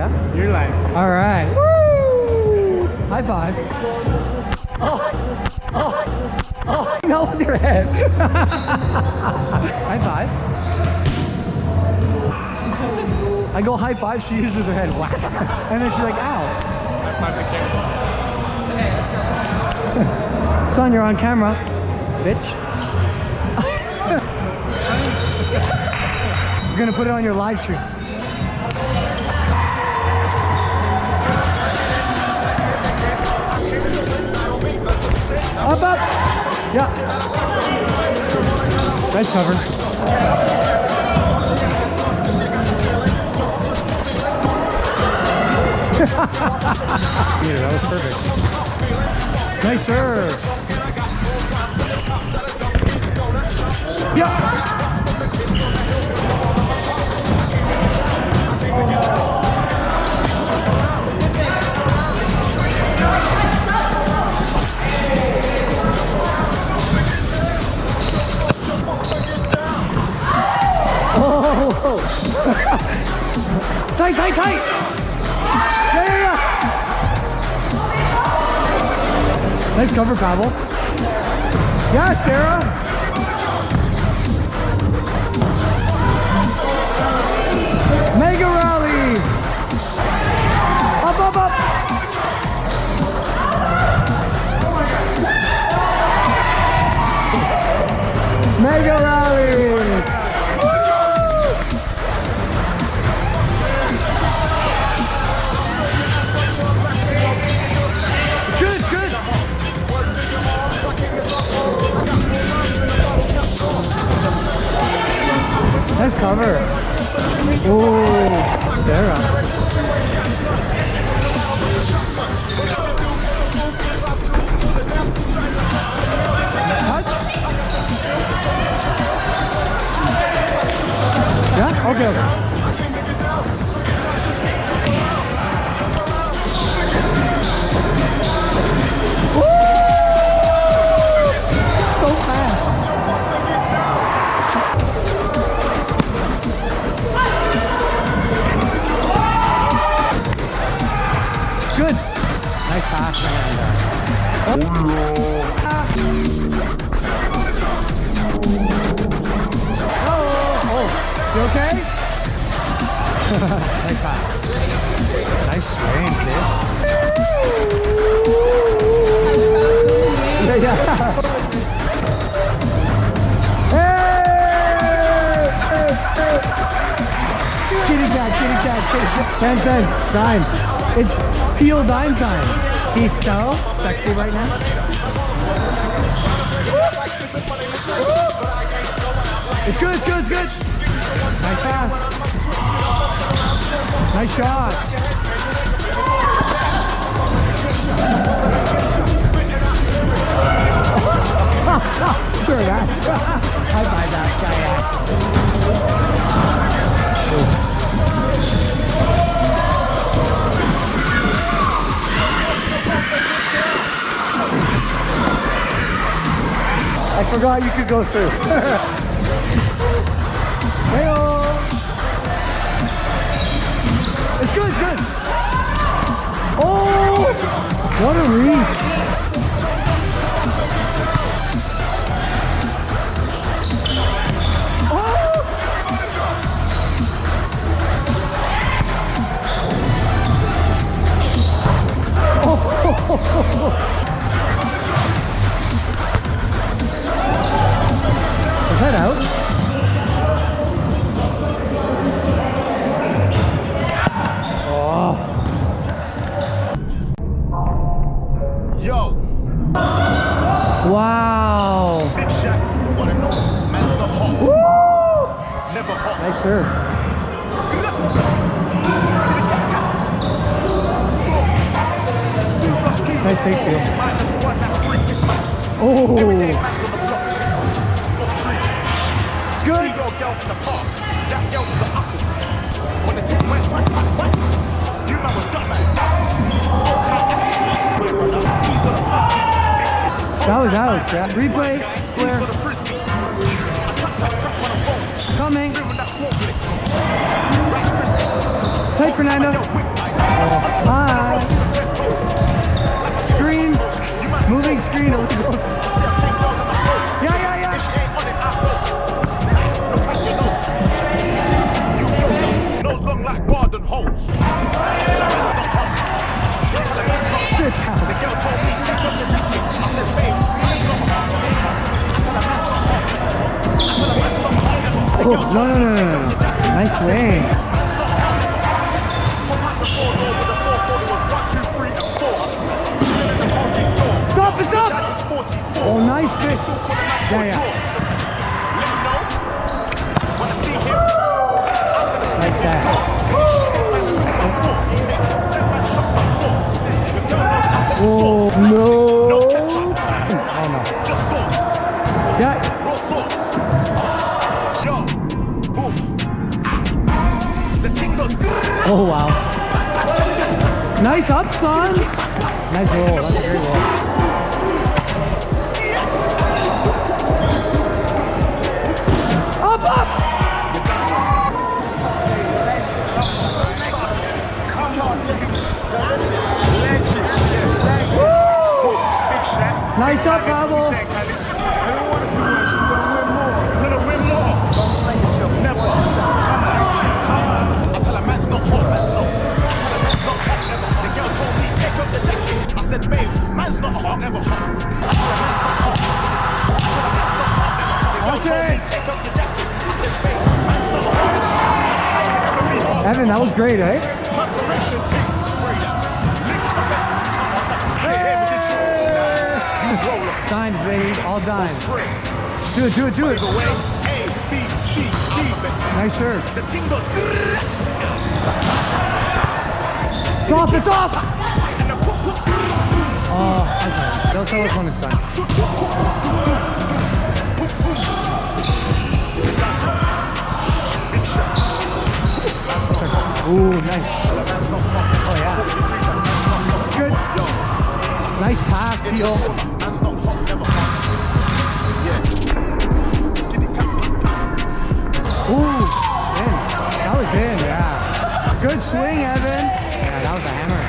Yeah? Your life. All right. Woo! High five. Oh, no, with your head. High five. I go high five, she uses her head. Wow. And then she's like, ow. High five the camera. Son, you're on camera, bitch. We're gonna put it on your live stream. Up. Yeah. Nice cover. Yeah, that was perfect. Nice serve. Yeah. Oh. Tight. Yeah. Nice cover, Pavel. Yeah, Sarah. Mega rally. Up. Mega rally. It's good. Nice cover. Oh, Sarah. Touch? Yeah? Okay. So fast. Good. Nice pass, man. Oh, you okay? Nice pass. Nice swing, kid. Yeah. Hey! Kitty cat. 10, dime. It's peel dime time. He's so sexy right now. It's good. Nice pass. Nice shot. Sure, guys. High five that guy. I forgot you could go through. Hey-o. It's good. Oh, what a reach. Is that out? Oh. Yo. Wow. Big Shaq, the one and only. Man's not hot. Woo! Never hot. Nice serve. Nice fake feel. Oh. Good. That was out. Yeah. Replay. Square. Coming. Tight, Fernando. Hi. Screen. Moving screen. Yeah, yeah, yeah. Nose long like garden hose. Sit down. The girl told me take off the jacket. I said, babe, man's not hot. I tell her man's not hot. I tell her man's not hot ever. The girl Oh, told me no. take off the jacket. Nice I said, swing. babe, man's not hot ever. Come out before door with the 440 was 1, 2, 3, and 4. I swear. Chilling in the concrete door. Stop it, stop. That is 44. Oh, nice They fit. still call him out for a Yeah, yeah. draw. Let him know. When I see him, I'm gonna stick Like his that. jaw. Man's twitched my force. Said man shot my force. The girl knows I've got Oh, sauce. no. No ketchup. Oh, no. Just sauce. Yeah. Raw sauce. Yo. Boom. The ting goes. Oh, wow. Nice up, son. Nice roll. That's a great roll. Up, up. Nice up, Bravo. I tell her man's not hot, man's not. I tell her man's not hot, never. The girl told me take off the jacket. I said, babe, man's not hot, never hot. I tell her man's not hot. I tell her man's not hot, never hot. The girl told me take off the jacket. I said, babe, man's not hot. I can never be hot. Evan, that was great, eh? Perspiration, tick, spray that. Links effect. Hey, hey, me did you? Nah, use roller. Dimes, baby. All dimes. Spray. Do it, do it, do it. The way A, B, C, D. Nice serve. The ting goes. It's off, it's off. And the poop, poop. Oh, okay. They'll tell us when it's time. Big shot. Ooh, nice. Oh, yeah. Good. Nice pass, Peel. Man's not hot, never hot. Yeah. Skinny cat. Ooh, in. That was in, yeah. Good swing, Evan. Yeah, that was a hammer.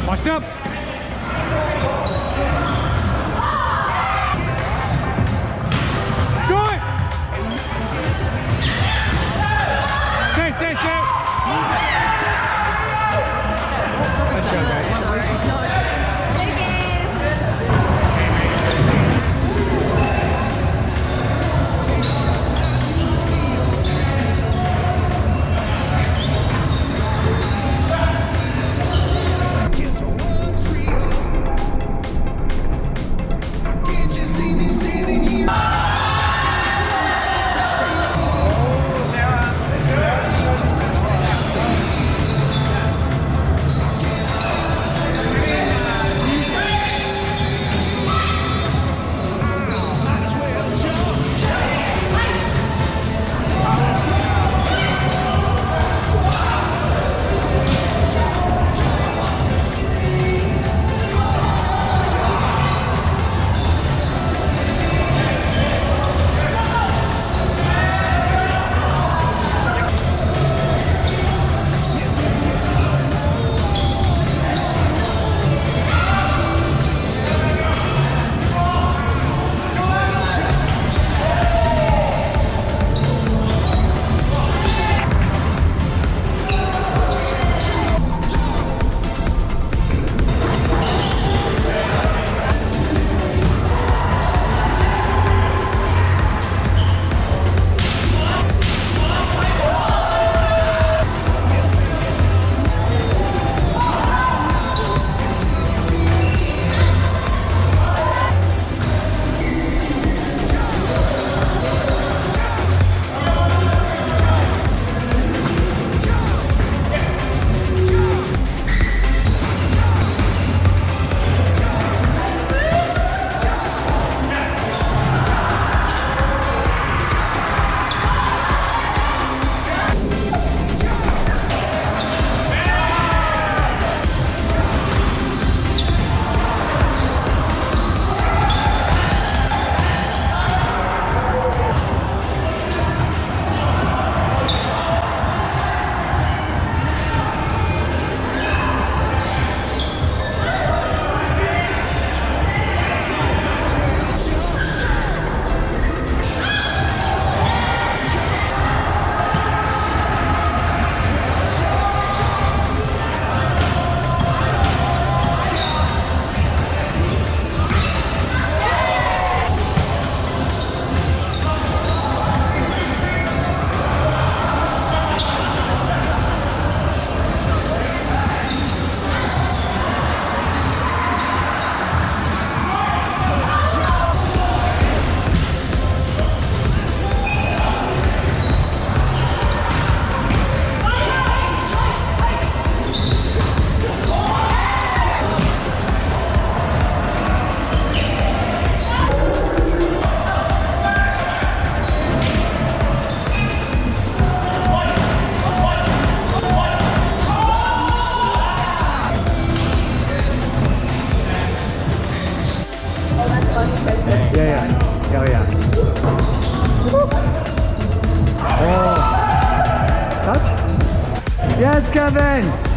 Watch up. Short. Stay. Let's go, guys. Oh yeah. Oh. Touch? Yes, Kevin!